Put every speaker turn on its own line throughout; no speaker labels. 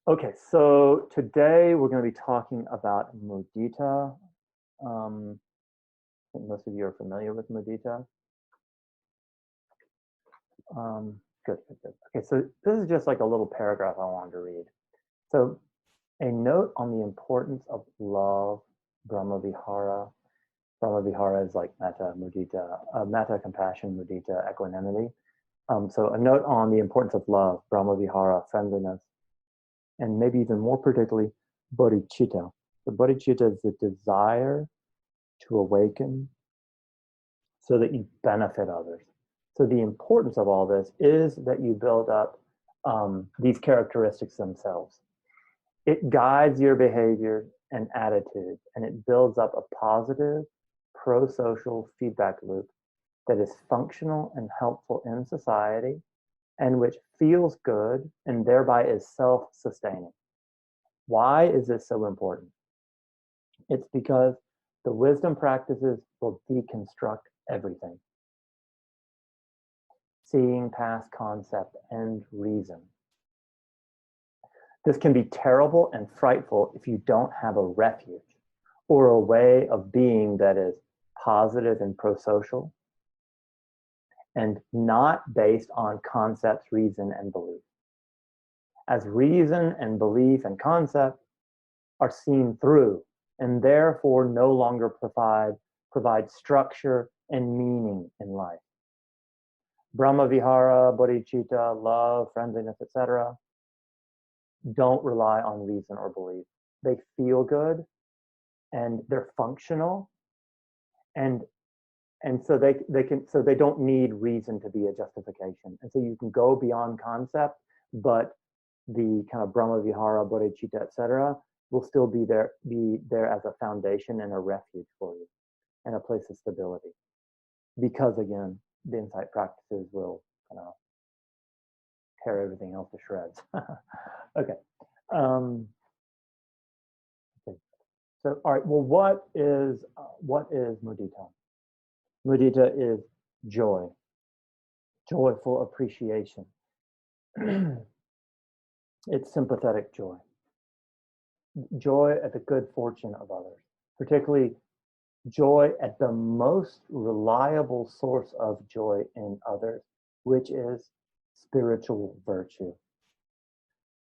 Okay, so today we're going to be talking about mudita. I think most of you are familiar with mudita. Good, good, good. Okay, so this is just like a little paragraph I wanted to read. So, a note on the importance of love, Brahma-vihara. Brahma-vihara is like metta, mudita, metta, compassion, mudita, equanimity. So, a note on the importance of love, Brahma-vihara, friendliness, and maybe even more particularly, bodhicitta. The bodhicitta is the desire to awaken so that you benefit others. So the importance of all this is that you build up these characteristics themselves. It guides your behavior and attitude, and it builds up a positive, pro-social feedback loop that is functional and helpful in society and which feels good and thereby is self-sustaining. Why is this so important? It's because the wisdom practices will deconstruct everything. Seeing past concept and reason. This can be terrible and frightful if you don't have a refuge or a way of being that is positive and pro-social and not based on concepts, reason, and belief. As reason and belief and concept are seen through and therefore no longer provide structure and meaning in life. Brahma-vihara, bodhicitta, love, friendliness, etc. don't rely on reason or belief. They feel good and they're functional and so they don't need reason to be a justification. And so you can go beyond concept, but the kind of Brahma-vihara, bodhicitta, etc. will still be there as a foundation and a refuge for you and a place of stability. Because again, the insight practices will kind of tear everything else to shreds. Okay. Okay. So, all right. Well, what is mudita? Mudita is joy, joyful appreciation. It's sympathetic joy, joy at the good fortune of others, particularly joy at the most reliable source of joy in others, which is spiritual virtue,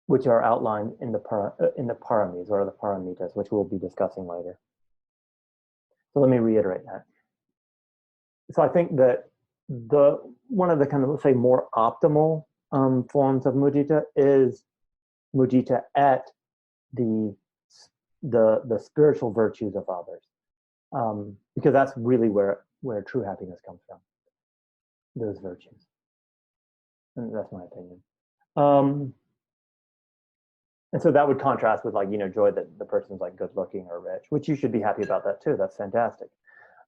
which are outlined in the paramis or the paramitas, which we'll be discussing later. So let me reiterate that. So I think that one of the kind of, let's say, more optimal forms of mudita is mudita at the spiritual virtues of others, because that's really where true happiness comes from. Those virtues, and that's my opinion. And so that would contrast with, like, joy that the person's like good looking or rich, which you should be happy about that too. That's fantastic.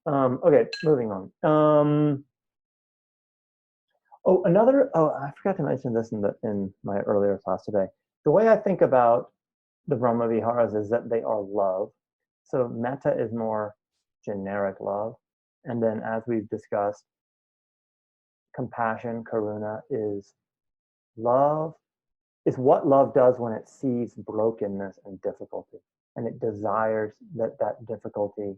Okay, moving on. I forgot to mention this in my earlier class today. The way I think about the Brahma Viharas is that they are love. So metta is more generic love. And then, as we've discussed, compassion, karuna, is love, is what love does when it sees brokenness and difficulty. And it desires that difficulty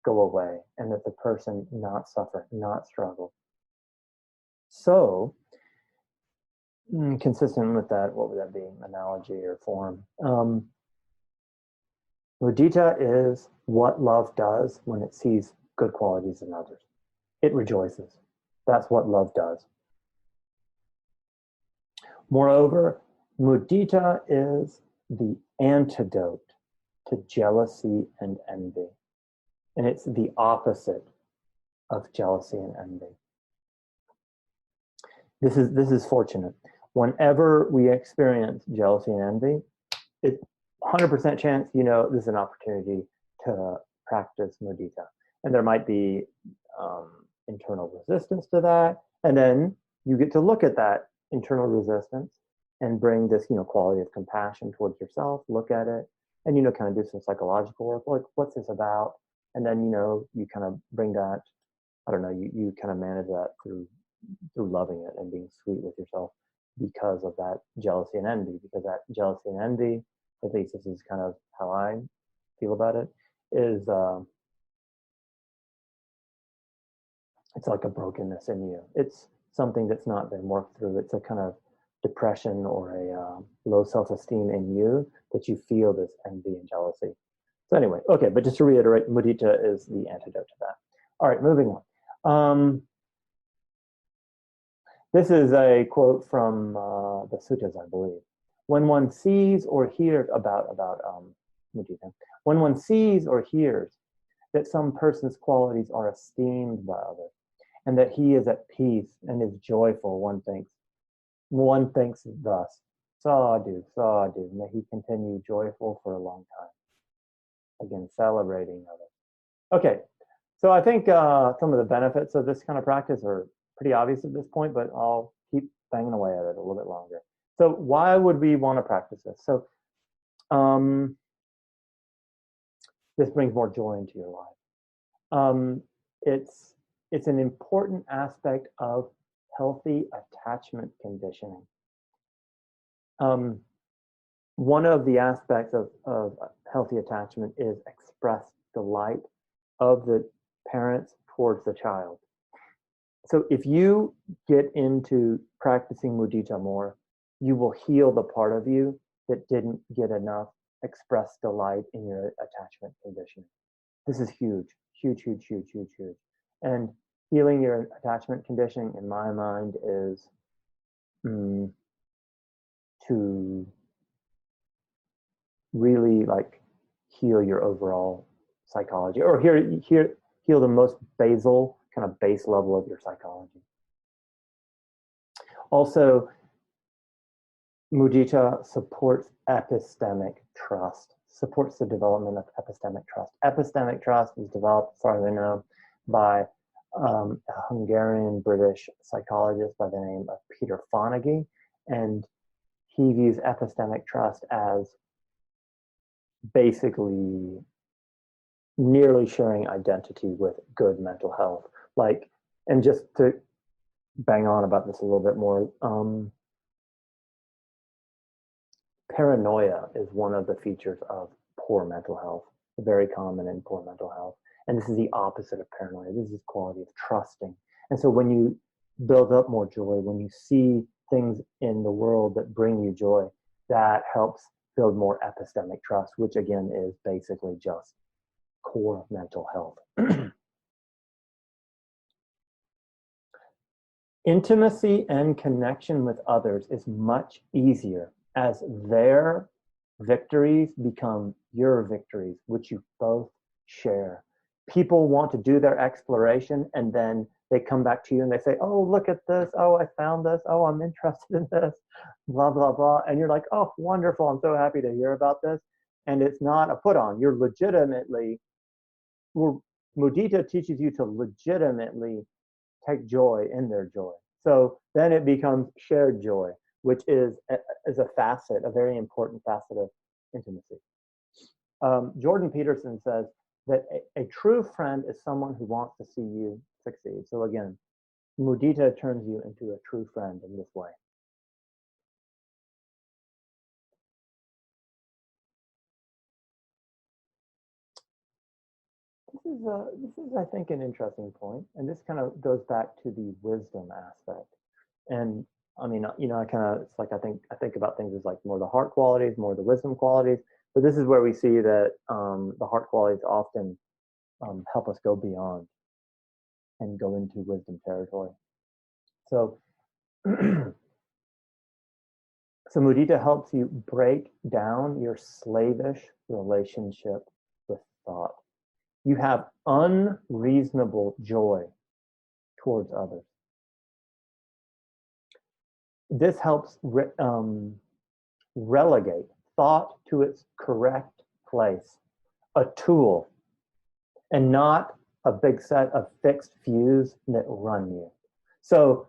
go away and that the person not suffer, not struggle. So, consistent with that, what would that be? Analogy or form? Mudita is what love does when it sees good qualities in others. It rejoices. That's what love does. Moreover, mudita is the antidote to jealousy and envy. And it's the opposite of jealousy and envy. This is fortunate. Whenever we experience jealousy and envy, it's 100% chance, this is an opportunity to practice mudita. And there might be internal resistance to that. And then you get to look at that internal resistance and bring this, quality of compassion towards yourself, look at it, and, kind of do some psychological work. Like, what's this about? And then, you kind of bring that, I don't know, you kind of manage that through loving it and being sweet with yourself. because of that jealousy and envy, because that jealousy and envy, at least this is kind of how I feel about it, is it's like a brokenness in you. It's something that's not been worked through. It's a kind of depression or a low self-esteem in you that you feel this envy and jealousy. So anyway, okay, but just to reiterate, mudita is the antidote to that. All right, moving on. This is a quote from the suttas, I believe. When one sees or hears about mudita, when one sees or hears that some person's qualities are esteemed by others, and that he is at peace and is joyful, one thinks thus, sadhu, sadhu, may he continue joyful for a long time. Again, celebrating others. Okay, so I think some of the benefits of this kind of practice are pretty obvious at this point, but I'll keep banging away at it a little bit longer. So why would we want to practice this? So this brings more joy into your life. It's an important aspect of healthy attachment conditioning. One of the aspects of healthy attachment is expressed delight of the parents towards the child. So if you get into practicing mudita more, you will heal the part of you that didn't get enough expressed delight in your attachment conditioning. This is huge, huge, huge, huge, huge, huge. And healing your attachment conditioning, in my mind, is to really like heal your overall psychology, or heal the most basal kind of base level of your psychology. Also, mudita supports epistemic trust, supports the development of epistemic trust. Epistemic trust was developed, as far as I know, by a Hungarian-British psychologist by the name of Peter Fonagy, and he views epistemic trust as basically nearly sharing identity with good mental health. Like, and just to bang on about this a little bit more, paranoia is one of the features of poor mental health, very common in poor mental health. And this is the opposite of paranoia. This is quality of trusting. And so when you build up more joy, when you see things in the world that bring you joy, that helps build more epistemic trust, which again is basically just core mental health. Intimacy and connection with others is much easier as their victories become your victories, which you both share. People want to do their exploration, and then they come back to you and they say, oh, look at this. Oh, I found this. Oh, I'm interested in this, blah, blah, blah. And you're like, oh, wonderful. I'm so happy to hear about this. And it's not a put on. You're legitimately, mudita teaches you to legitimately take joy in their joy. So then it becomes shared joy, which is a facet, a very important facet of intimacy. Jordan Peterson says that a true friend is someone who wants to see you succeed. So again, mudita turns you into a true friend in this way. This is, I think, an interesting point, and this kind of goes back to the wisdom aspect. And I mean, you know, it's like I think about things as like more the heart qualities, more the wisdom qualities. But this is where we see that the heart qualities often help us go beyond and go into wisdom territory. So, so mudita helps you break down your slavish relationship with thought. You have unreasonable joy towards others. This helps relegate thought to its correct place, a tool, and not a big set of fixed views that run you. So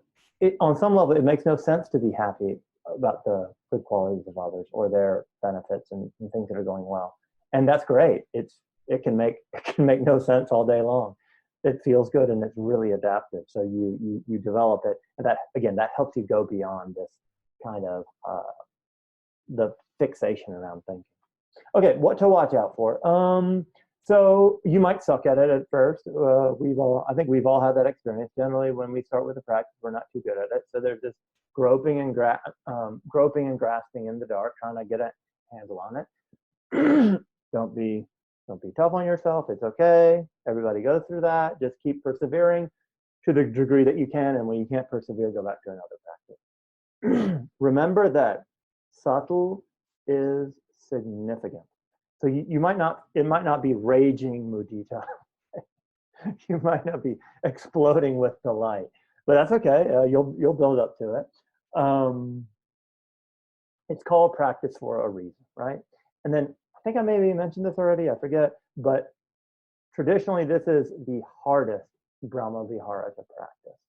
on some level, it makes no sense to be happy about the good qualities of others or their benefits and things that are going well. And that's great. It can make no sense all day long. It feels good and it's really adaptive. So you develop it, and that again, that helps you go beyond this kind of the fixation around thinking. Okay, what to watch out for? So you might suck at it at first. I think we've all had that experience. Generally, when we start with a practice, we're not too good at it. So there's this groping and grasping in the dark, trying to get a handle on it. Don't be tough on yourself. It's okay. Everybody goes through that. Just keep persevering to the degree that you can, and when you can't persevere, go back to another practice. Remember that subtle is significant. So you might not, it might not be raging mudita. You might not be exploding with delight, but that's okay. You'll build up to it. It's called practice for a reason, right? And then I think I maybe mentioned this already, I forget, but traditionally this is the hardest Brahma Vihara to practice.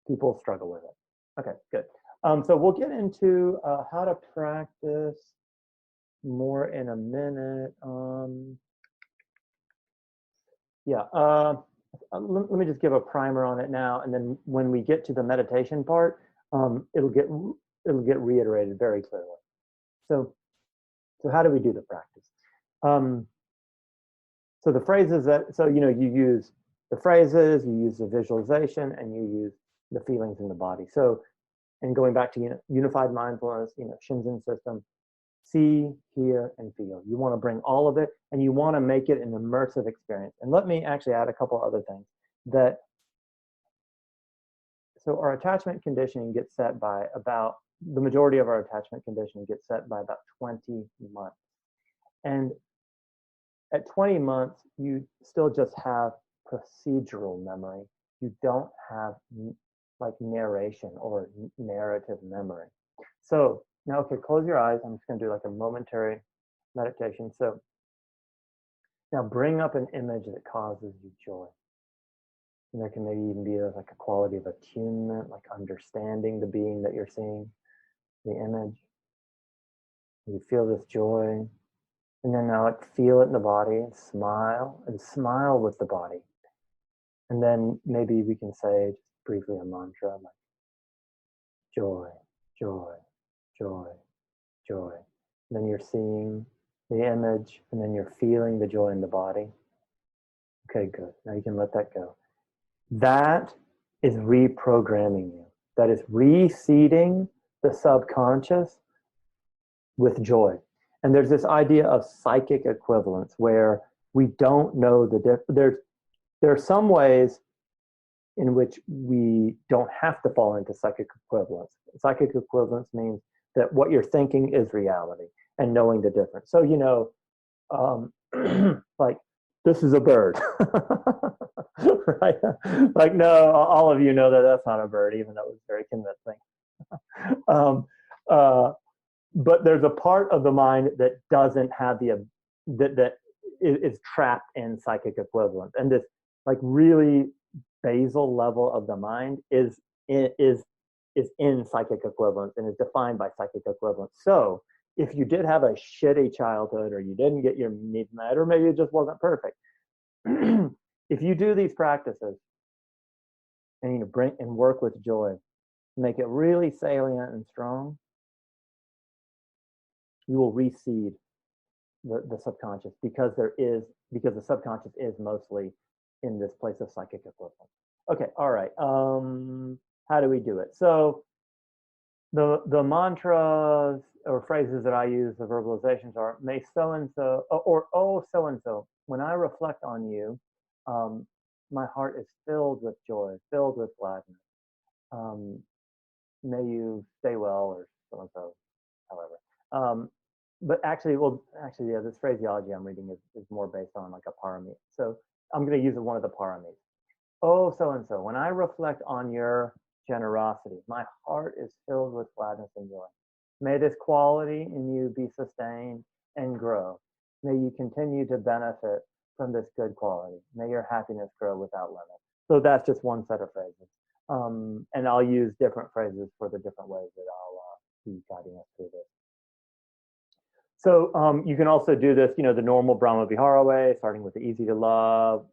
People struggle with it. Okay, good. So we'll get into how to practice more in a minute. Let me just give a primer on it now, and then when we get to the meditation part, it'll get reiterated very clearly. So how do we do the practice? So the phrases you use the phrases, you use the visualization, and you use the feelings in the body. So, and going back to unified mindfulness, Shinzen system, see, hear, and feel. You want to bring all of it, and you want to make it an immersive experience. And let me actually add a couple other things. So our attachment conditioning gets set by about, the majority of our attachment conditioning gets set by about 20 months. And at 20 months, you still just have procedural memory. You don't have like narration or narrative memory. So now, okay, close your eyes. I'm just going to do like a momentary meditation. So now bring up an image that causes you joy. And there can maybe even be like a quality of attunement, like understanding the being that you're seeing, the image. You feel this joy. And then now like feel it in the body and smile with the body. And then maybe we can say just briefly a mantra like joy, joy, joy, joy. And then you're seeing the image, and then you're feeling the joy in the body. Okay, good. Now you can let that go. That is reprogramming you. That is reseeding the subconscious with joy. And there's this idea of psychic equivalence where we don't know there are some ways in which we don't have to fall into psychic equivalence. Psychic equivalence means that what you're thinking is reality and knowing the difference. So, like, this is a bird, right? Like, no, all of you know that that's not a bird, even though it was very convincing. But there's a part of the mind that doesn't have that is trapped in psychic equivalence, and this like really basal level of the mind is in psychic equivalence and is defined by psychic equivalence. So if you did have a shitty childhood, or you didn't get your needs met, or maybe it just wasn't perfect, if you do these practices and bring and work with joy, make it really salient and strong, you will reseed the subconscious because the subconscious is mostly in this place of psychic equivalence. Okay, all right. How do we do it? So the mantras or phrases that I use, the verbalizations are may so and so, or oh so and so. When I reflect on you, my heart is filled with joy, filled with gladness. May you stay well, or so and so, however. But actually, yeah, this phraseology I'm reading is more based on like a parami. So I'm going to use one of the paramis. Oh, so and so. When I reflect on your generosity, my heart is filled with gladness and joy. May this quality in you be sustained and grow. May you continue to benefit from this good quality. May your happiness grow without limit. So that's just one set of phrases. And I'll use different phrases for the different ways that I'll be guiding us through this. So you can also do this, the normal Brahma Vihara way, starting with the easy to love,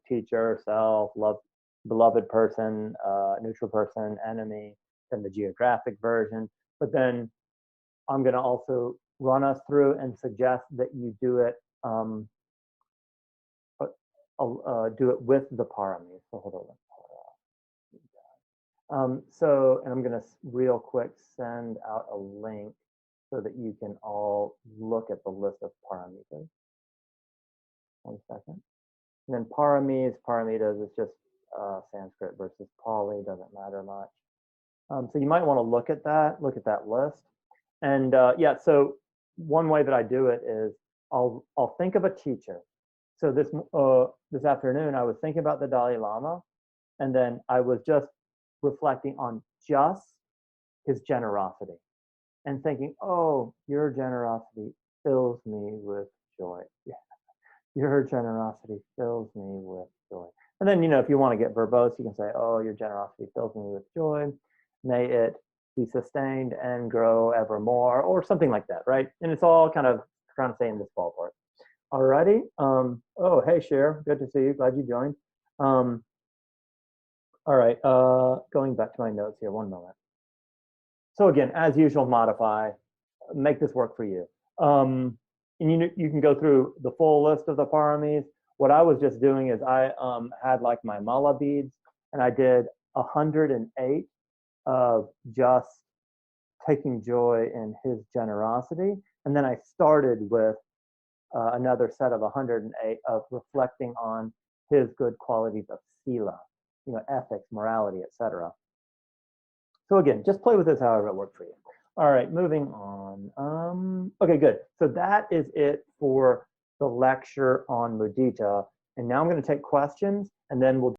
teacher, self, love, beloved person, neutral person, enemy, then the geographic version. but then I'm going to also run us through and suggest that you do it with the paramis. So hold on. And I'm going to real quick send out a link so that you can all look at the list of paramitas. 1 second. And then paramitas is just Sanskrit versus Pali, doesn't matter much. So you might want to look at that list. And yeah, so one way that I do it is I'll think of a teacher. So this afternoon, I was thinking about the Dalai Lama, and then I was just reflecting on just his generosity and thinking, oh, your generosity fills me with joy. Yeah. Your generosity fills me with joy. And then, if you want to get verbose, you can say, oh, your generosity fills me with joy. May it be sustained and grow evermore, or something like that, right? And it's all kind of trying to stay in this ballpark. Alrighty. Oh, hey, Cher. Good to see you. Glad you joined. All right. Going back to my notes here. 1 moment. So again, as usual, modify. Make this work for you. And you can go through the full list of the paramis. What I was just doing is I had like my mala beads, and I did 108 of just taking joy in his generosity. And then I started with another set of 108 of reflecting on his good qualities of sila, ethics, morality, etc. So again, just play with this however it worked for you. All right, moving on. Okay, good. So that is it for the lecture on mudita. And now I'm going to take questions, and then we'll